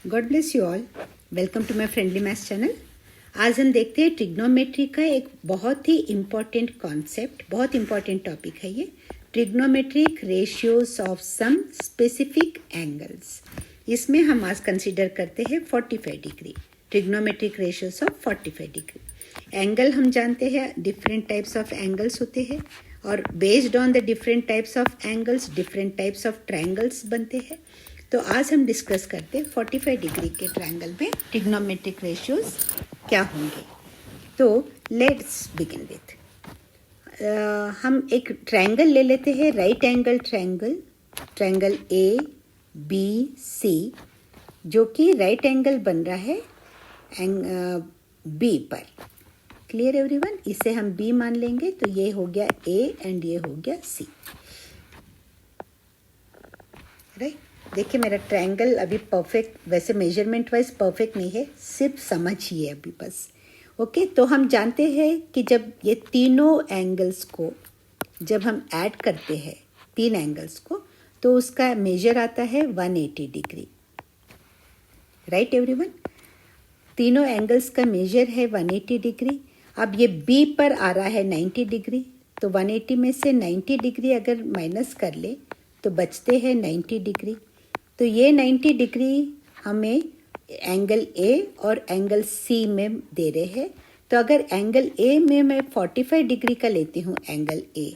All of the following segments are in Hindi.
God bless you all. Welcome to my friendly maths channel. आज हम देखते हैं ट्रिग्नोमेट्री का एक बहुत ही इम्पॉर्टेंट कॉन्सेप्ट, बहुत इम्पॉर्टेंट टॉपिक है ये, trigonometric ratios of some specific angles. इसमें हम आज कंसीडर करते हैं 45 degree, trigonometric ratios of 45 degree. Angle हम जानते हैं डिफरेंट टाइप्स ऑफ एंगल्स होते हैं और based on the different types of angles different types of triangles बनते हैं। तो आज हम डिस्कस करते हैं 45 डिग्री के ट्रायंगल में ट्रिग्नोमेट्रिक रेशियोज क्या होंगे। तो लेट्स बिगिन विथ, हम एक ट्रायंगल ले लेते हैं, right angle triangle, triangle A B C, जो कि राइट एंगल बन रहा है बी पर। Clear everyone? इसे हम बी मान लेंगे, तो ये हो गया ए एंड ये हो गया सी। राइट, देखिए मेरा ट्रायंगल अभी परफेक्ट, वैसे मेजरमेंट वाइज परफेक्ट नहीं है, सिर्फ समझिए अभी बस। ओके, तो हम जानते हैं कि जब ये तीनों एंगल्स को जब हम ऐड करते हैं, तीन एंगल्स को, तो उसका मेजर आता है 180 डिग्री। Right everyone? तीनों एंगल्स का मेजर है 180 डिग्री। अब ये बी पर आ रहा है 90 डिग्री, तो 180 में से 90 डिग्री अगर माइनस कर ले तो बचते हैं 90 डिग्री। तो ये 90 डिग्री हमें एंगल ए और एंगल सी में दे रहे हैं। तो अगर एंगल ए में मैं 45 डिग्री का लेती हूँ एंगल ए,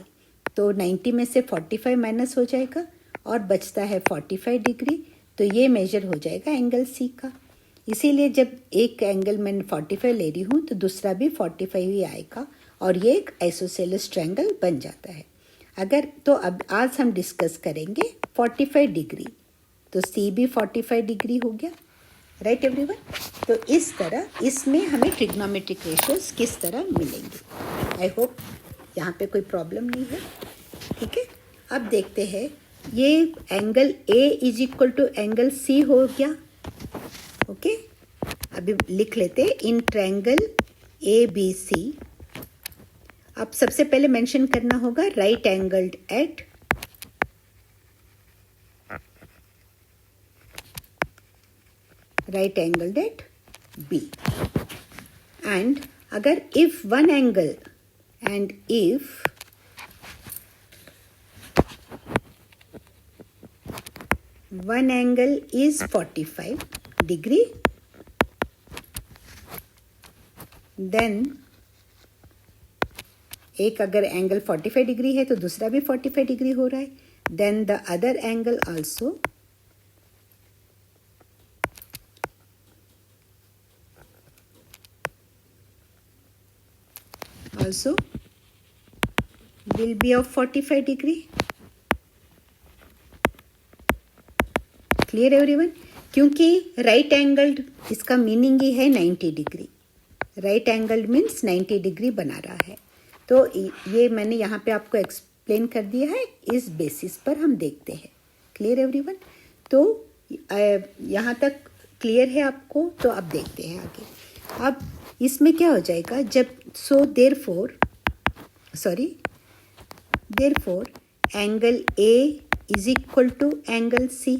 तो 90 में से 45 माइनस हो जाएगा और बचता है 45 डिग्री। तो ये मेजर हो जाएगा एंगल सी का। इसीलिए जब एक एंगल मैं 45 ले रही हूँ तो दूसरा भी 45 ही आएगा और ये एक आइसोसेलेस ट्रायंगल बन जाता है। अगर तो अब आज हम डिस्कस करेंगे 45 डिग्री, तो सी भी 45 डिग्री हो गया। Right everyone? तो इस तरह इसमें हमें ट्रिग्नोमेट्रिक रेशियोज किस तरह मिलेंगे। आई होप यहाँ पे कोई प्रॉब्लम नहीं है। ठीक है, अब देखते हैं, ये angle A is equal to angle C हो गया। ओके, अभी लिख लेते हैं इन ट्रायंगल ए बी सी। अब सबसे पहले मेंशन करना होगा right angled at right angled at B, and अगर if one angle and if one angle is 45 degree, then एक अगर एंगल 45 डिग्री है तो दूसरा भी 45 डिग्री हो रहा है, then the other angle also will be of 45 degree. Clear everyone? क्योंकि राइट एंगल्ड इसका मीनिंग ही है 90 degree. Right angled means 90 degree बना रहा है। तो ये मैंने यहाँ पे आपको एक्सप्लेन कर दिया है, इस बेसिस पर हम देखते हैं। Clear everyone? तो यहाँ तक क्लियर है आपको? तो अब देखते हैं आगे। अब इसमें क्या हो जाएगा, जब therefore angle A is equal to angle C।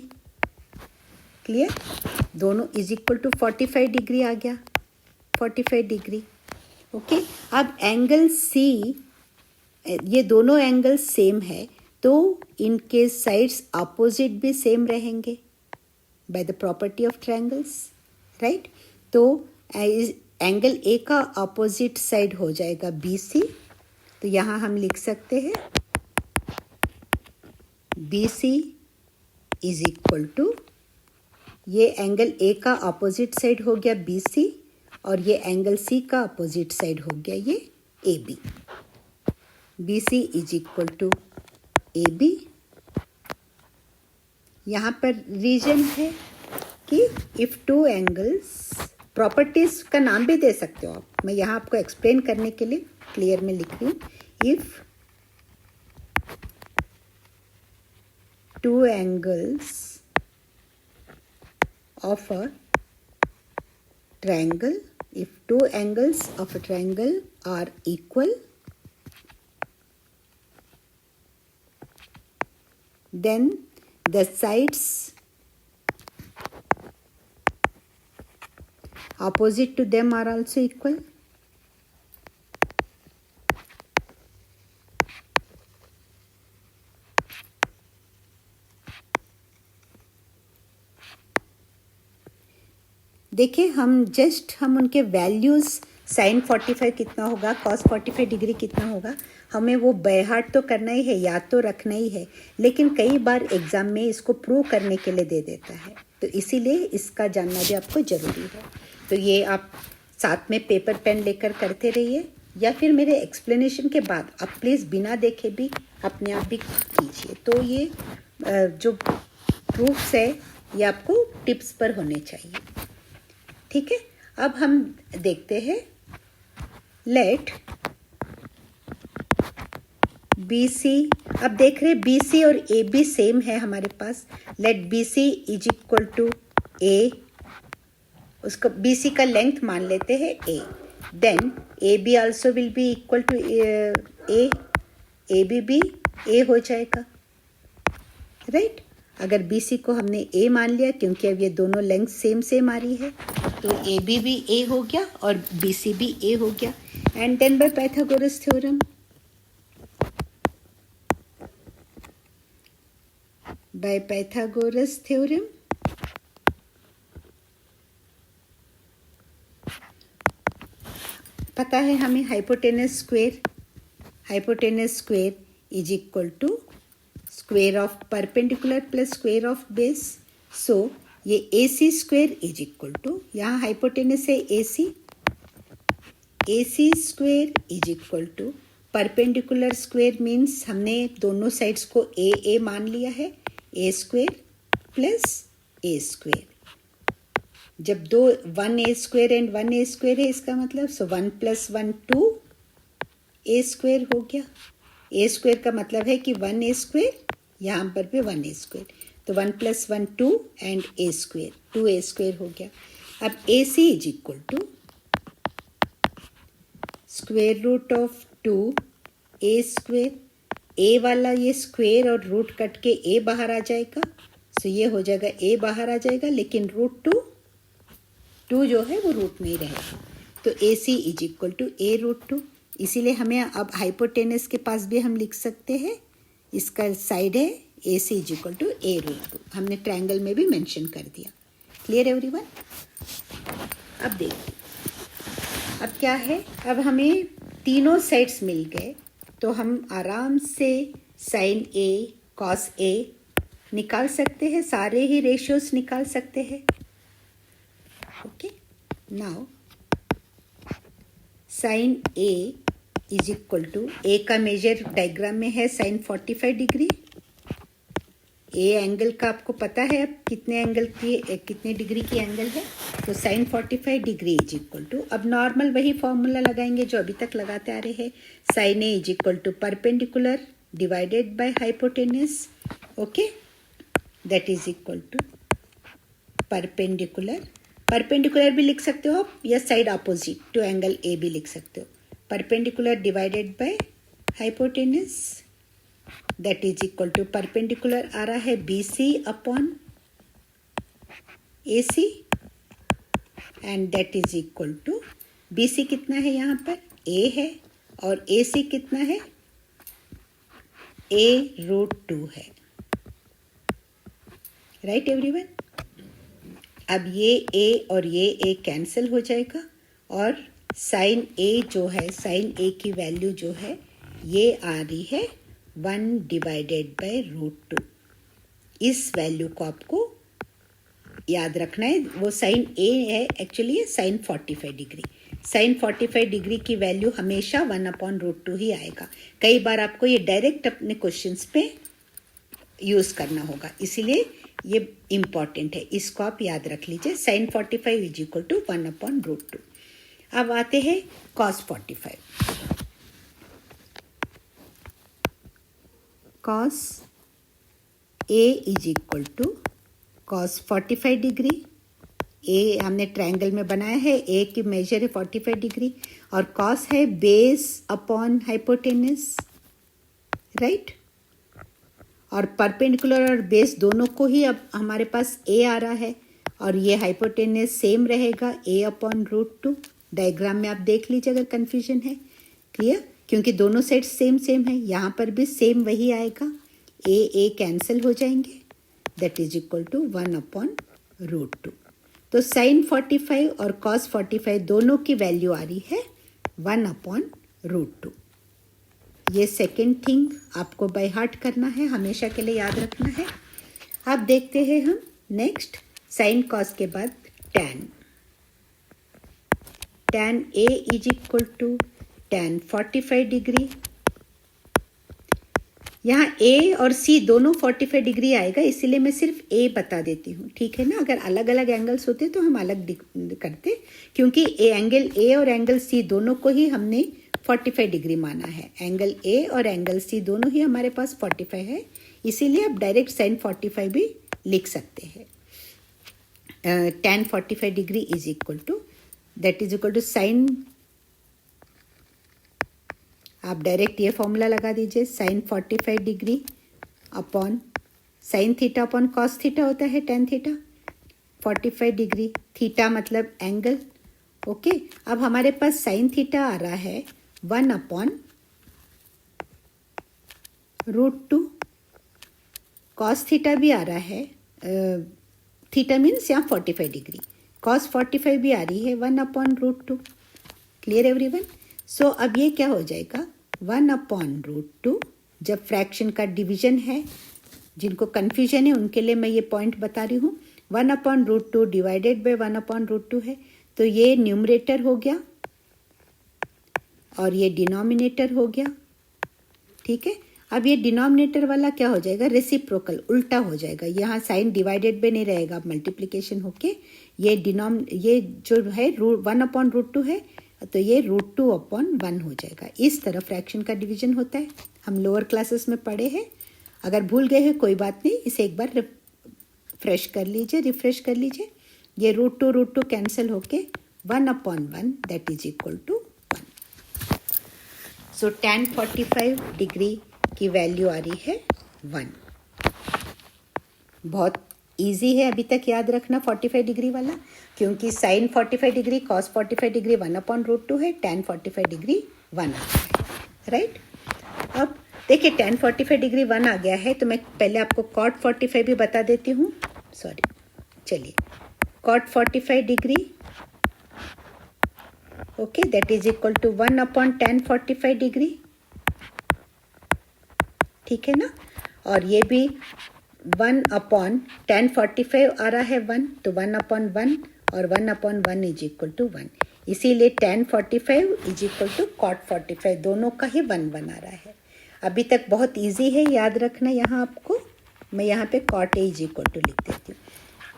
Clear? दोनों इज इक्वल टू 45 डिग्री आ गया, 45 डिग्री। ओके, अब एंगल C, ये दोनों एंगल सेम है तो इनके साइड्स अपोजिट भी सेम रहेंगे by the property of triangles. Right? तो एंगल ए का अपोजिट साइड हो जाएगा BC। तो यहाँ हम लिख सकते हैं BC इज इक्वल टू, ये एंगल ए का अपोजिट साइड हो गया BC और ये एंगल C का अपोजिट साइड हो गया ये AB। BC is equal to AB। यहाँ पर रीजन है कि इफ टू एंगल्स, प्रॉपर्टीज का नाम भी दे सकते हो आप, मैं यहाँ आपको एक्सप्लेन करने के लिए क्लियर में लिख रही हूँ। If two angles of a triangle, if two angles of a triangle are equal, then the sides Opposite to them are also equal. देखिए हम उनके वैल्यूज़ साइन 45 कितना होगा, कॉस 45 डिग्री कितना होगा, हमें वो बाय हार्ट तो करना ही है, याद तो रखना ही है, लेकिन कई बार एग्ज़ाम में इसको प्रूव करने के लिए दे देता है, तो इसीलिए इसका जानना भी आपको ज़रूरी है। तो ये आप साथ में पेपर पेन लेकर करते रहिए, या फिर मेरे एक्सप्लेनेशन के बाद आप प्लीज़ बिना देखे भी अपने आप भी कीजिए। तो ये जो प्रूफ्स है ये आपको टिप्स पर होने चाहिए, ठीक है। अब हम देखते हैं, लेट बी सी, अब देख रहे बी सी और ए बी सेम है हमारे पास। Let B C is equal to A, उसको बी सी का लेंथ मान लेते हैं A, then A B also will be equal to A B भी ए हो जाएगा, राइट। अगर बी सी को हमने ए मान लिया, क्योंकि अब ये दोनों लेंथ सेम आ रही है, तो ए बी भी ए हो गया और बी सी भी ए हो गया। And then by Pythagoras theorem, पता है हमें hypotenuse square is equal to square of perpendicular plus square of base. So ये A C square is equal to, यहाँ हाइपोटेनस है A C square is equal to perpendicular square means हमने दोनों साइड्स को ए मान लिया है, A square plus A square. जब दो 1 a square and 1 a square है, इसका मतलब सो 1 + 1 2 a स्क्वायर हो गया। ए स्क्वायर का मतलब है कि 1 a स्क्वायर, यहाँ पर भी 1 a स्क्वायर, तो 1 + 1 2 and a square 2 a square हो गया। अब A C is equal to square root of 2 a square, A वाला ये स्क्वायर और रूट कट के ए बाहर आ जाएगा, सो ये हो जाएगा ए बाहर आ जाएगा, लेकिन रूट 2 जो है वो रूट में ही रहेगा, तो A C is equal to A root 2। इसीलिए हमें अब हाइपोटेनस के पास भी हम लिख सकते हैं, इसका साइड है A C is equal to A root 2, हमने ट्रायंगल में भी मेंशन कर दिया। Clear everyone? अब देखिए अब क्या है, अब हमें तीनों साइड्स मिल गए, तो हम आराम से साइन ए कॉस ए निकाल सकते हैं, सारे ही रेशियोज निकाल सकते हैं। Okay, now sine A is equal to, A का मेजर डायग्राम में है साइन 45 डिग्री। ए एंगल का आपको पता है अब कितने डिग्री की एंगल है, तो sine 45 degree is equal to, अब नॉर्मल वही फॉर्मूला लगाएंगे जो अभी तक लगाते आ रहे हैं, sine A is equal to perpendicular divided by hypotenuse, okay, that is equal to perpendicular भी लिख सकते हो आप, या side opposite to angle A भी लिख सकते हो, perpendicular divided by hypotenuse, that is equal to perpendicular आ रहा है B C upon A C, and that is equal to B C कितना है यहाँ पर ए है, और ए सी कितना है ए रूट 2 है, राइट एवरीवन। अब ये ए और ये ए कैंसिल हो जाएगा, और साइन ए जो है, साइन ए की वैल्यू जो है ये आ रही है 1 डिवाइडेड बाय रूट 2। इस वैल्यू को आपको याद रखना है, वो साइन ए है, एक्चुअली ये साइन 45 डिग्री, साइन 45 डिग्री की वैल्यू हमेशा 1/√2 ही आएगा। कई बार आपको ये डायरेक्ट अपने क्वेश्चंस पे यूज़ करना होगा, इसीलिए ये इम्पॉर्टेंट है, इसको आप याद रख लीजिए, साइन 45 इज इक्वल टू 1/√2। अब आते हैं cos 45, cos A is equal to cos 45 degree, A हमने ट्रायंगल में बनाया है, ए की मेजर है 45 डिग्री, और कॉस है बेस अपॉन हाइपोटेनस, राइट, और परपेंडिकुलर और बेस दोनों को ही अब हमारे पास ए आ रहा है, और ये हाइपोटेनस सेम रहेगा a/√2। डायग्राम में आप देख लीजिए अगर कन्फ्यूजन है। क्लियर? क्योंकि दोनों साइड सेम सेम है, यहाँ पर भी सेम वही आएगा। a कैंसिल हो जाएंगे, दैट इज इक्वल टू 1/√2। तो साइन 45 और कॉस 45 दोनों की वैल्यू आ रही है 1/√2। ये सेकेंड थिंग आपको बाय हार्ट करना है, हमेशा के लिए याद रखना है। अब देखते हैं हम नेक्स्ट साइन कॉस के बाद tan. Tan A is equal to tan 45 degree. यहाँ ए और सी दोनों 45 डिग्री आएगा, इसीलिए मैं सिर्फ ए बता देती हूँ, ठीक है ना। अगर अलग अलग एंगल्स होते तो हम अलग करते, क्योंकि एंगल ए और एंगल सी दोनों को ही हमने 45 डिग्री माना है। एंगल ए और एंगल सी दोनों ही हमारे पास 45 है, इसीलिए आप डायरेक्ट साइन 45 भी लिख सकते हैं। tan 45 degree is equal to, that is equal to sine, आप डायरेक्ट ये फॉर्मूला लगा दीजिए, sine 45 degree upon sine theta upon cos theta होता है tan थीटा। 45 डिग्री, थीटा मतलब एंगल। ओके, अब हमारे पास साइन थीटा आ रहा है 1/√2। कॉस थीटा भी आ रहा है, थीटा मीन्स यहाँ 45 डिग्री, कॉस 45 भी आ रही है 1/√2। Clear everyone? सो अब ये क्या हो जाएगा 1/√2। जब फ्रैक्शन का डिवीजन है, जिनको कन्फ्यूजन है उनके लिए मैं ये पॉइंट बता रही हूँ, 1/√2 डिवाइडेड बाय 1/√2 है, तो ये न्यूमरेटर हो गया और ये डिनोमिनेटर हो गया। ठीक है, अब ये डिनोमिनेटर वाला क्या हो जाएगा, रेसिप्रोकल, उल्टा हो जाएगा। यहाँ साइन डिवाइडेड में नहीं रहेगा, मल्टीप्लिकेशन होके ये ये जो है 1/√2 है, तो ये √2/1 हो जाएगा। इस तरह फ्रैक्शन का डिवीजन होता है, हम लोअर क्लासेस में पढ़े हैं। अगर भूल गए हैं कोई बात नहीं, इसे एक बार रिफ्रेश कर लीजिए। ये √2 कैंसिल होके 1/1, that is equal to 1। So tan 45 degree की वैल्यू आ रही है 1। बहुत इजी है अभी तक याद रखना 45 डिग्री वाला, क्योंकि साइन 45 डिग्री कॉस 45 डिग्री 1/√2 है, tan 45 डिग्री 1 आता है, राइट। अब देखिए tan 45 डिग्री 1 आ गया है, तो मैं पहले आपको cot 45 भी बता देती हूँ। चलिए cot 45 degree, okay, that is equal to 1/tan 45 degree, ठीक है ना। और ये भी 1/tan 45 आ रहा है 1, तो 1/1 और 1/1 इज इक्वल टू 1, इसीलिए tan 45 is equal to cot 45, दोनों का ही 1 आ रहा है। अभी तक बहुत इजी है याद रखना। यहाँ आपको मैं यहाँ पे cot a is equal to लिख देती हूँ,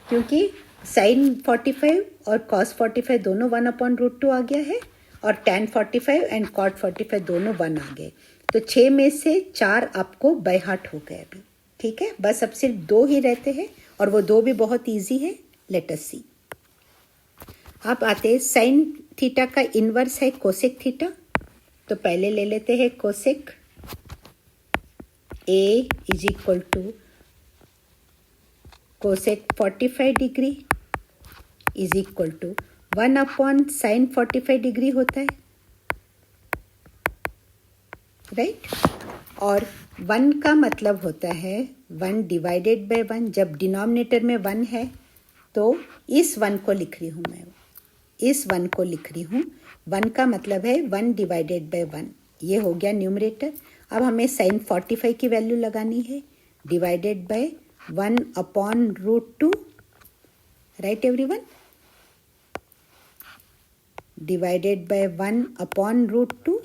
क्योंकि sin 45 और cos 45 दोनों 1/√2 आ गया है, और tan 45 एंड cot 45 दोनों 1 आ गए, तो 6 में से 4 आपको बाय हार्ट हो गए अभी। ठीक है, बस अब सिर्फ 2 ही रहते हैं, और वो 2 भी बहुत इजी है। Let us see. अब आते हैं साइन थीटा का इन्वर्स है कोसेक थीटा, तो पहले ले लेते हैं cosec a is equal to cosec 45 degree is equal to 1/sin 45 degree होता है, राइट। और 1 का मतलब होता है 1 डिवाइडेड बाय 1। जब डिनोमिनेटर में 1 है तो इस 1 को लिख रही हूँ मैं, इस 1 को लिख रही हूँ। 1 का मतलब है 1 डिवाइडेड बाय 1, ये हो गया न्यूमरेटर। अब हमें साइन 45 की वैल्यू लगानी है, divided by 1/√2, right everyone, divided by 1/√2।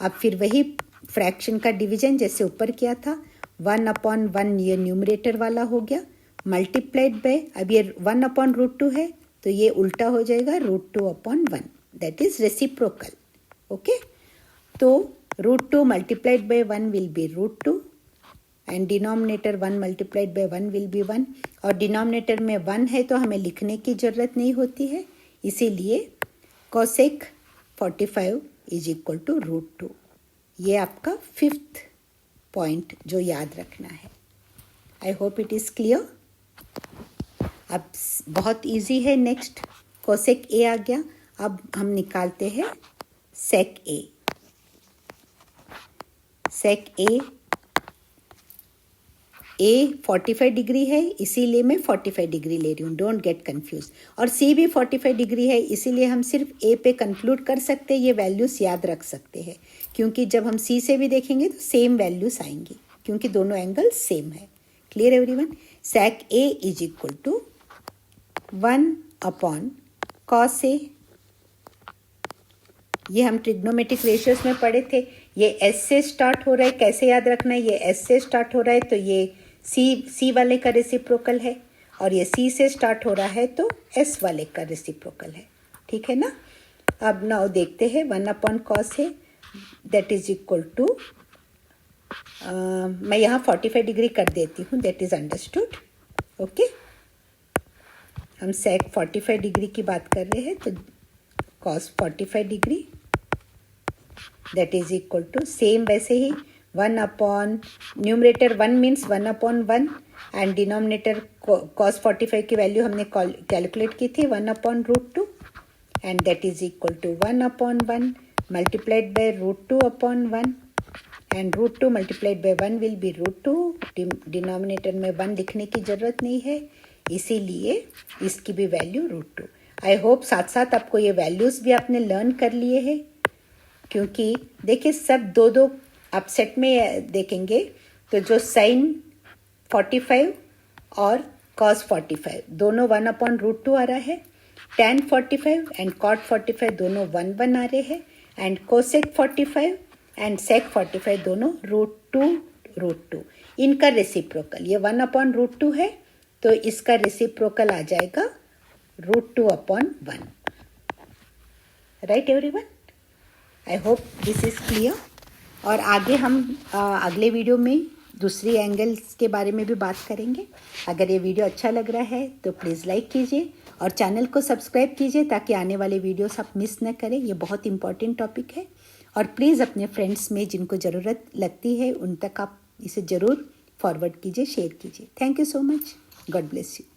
अब फिर वही फ्रैक्शन का डिवीजन जैसे ऊपर किया था, 1/1 ये न्यूमरेटर वाला हो गया, मल्टीप्लाइड बाय, अब ये 1/√2 है तो ये उल्टा हो जाएगा √2/1, दैट इज रेसिप्रोकल। ओके, तो √2 multiplied by 1 will be √2 and denominator 1 multiplied by 1 will B 1, और डिनोमिनेटर में 1 है तो हमें लिखने की जरूरत नहीं होती है, इसीलिए कोसेक 45 इज इक्वल टू √2। ये आपका 5th पॉइंट जो याद रखना है। I hope it is clear. अब बहुत इजी है। नेक्स्ट कोसेक ए आ गया। अब हम निकालते हैं सेक ए। सेक ए 45 डिग्री है, इसीलिए मैं 45 डिग्री ले रही हूँ, डोंट गेट कंफ्यूज। और सी भी 45 डिग्री है, इसीलिए हम सिर्फ ए पे कंक्लूड कर सकते हैं, ये वैल्यूज़ याद रख सकते हैं, क्योंकि जब हम सी से भी देखेंगे तो सेम वैल्यूज़ आएंगी, क्योंकि दोनों एंगल सेम है। Clear everyone? Sec A is equal to 1 cos A. ये हम ट्रिग्नोमेट्रिक रेशियोज में पढ़े थे। ये एस से स्टार्ट हो रहा है, कैसे याद रखना है? ये एस से स्टार्ट हो रहा है तो ये सी वाले का रेसिप्रोकल है, और ये सी से स्टार्ट हो रहा है तो एस वाले का रेसिप्रोकल है। ठीक है ना? अब नाउ देखते हैं 1/cos है दैट इज इक्वल टू, मैं यहाँ 45 डिग्री कर देती हूँ, दैट इज अंडरस्टूड। ओके, हम सेक 45 डिग्री की बात कर रहे हैं तो cos 45 degree that is equal to same वैसे ही 1 numerator 1 means 1/1 and denominator cos 45 की वैल्यू हमने कैलकुलेट की थी 1/√2 and that is equal to 1/1 multiplied by √2/1 and √2 multiplied by 1 will be √2। Denominator में 1 लिखने की ज़रूरत नहीं है, इसीलिए इसकी भी वैल्यू √2। आई होप साथ साथ आपको ये वैल्यूज़ भी आपने लर्न कर लिए हैं, क्योंकि देखिए सब दो आप सेट में देखेंगे तो जो साइन 45 और cos 45 दोनों 1/√2 आ रहा है, tan 45 एंड cot 45 दोनों 1/1 आ रहे हैं, एंड cosec 45 एंड sec 45 दोनों √2 इनका रेसिप्रोकल ये 1/√2 है, तो इसका रेसिप्रोकल आ जाएगा √2/1। Right everyone? I hope this is clear. और आगे हम अगले वीडियो में दूसरी एंगल्स के बारे में भी बात करेंगे। अगर ये वीडियो अच्छा लग रहा है तो प्लीज़ लाइक कीजिए और चैनल को सब्सक्राइब कीजिए, ताकि आने वाले वीडियोस आप मिस न करें। ये बहुत इंपॉर्टेंट टॉपिक है, और प्लीज़ अपने फ्रेंड्स में जिनको ज़रूरत लगती है उन तक आप इसे ज़रूर फॉरवर्ड कीजिए, शेयर कीजिए। Thank you so much. God bless you.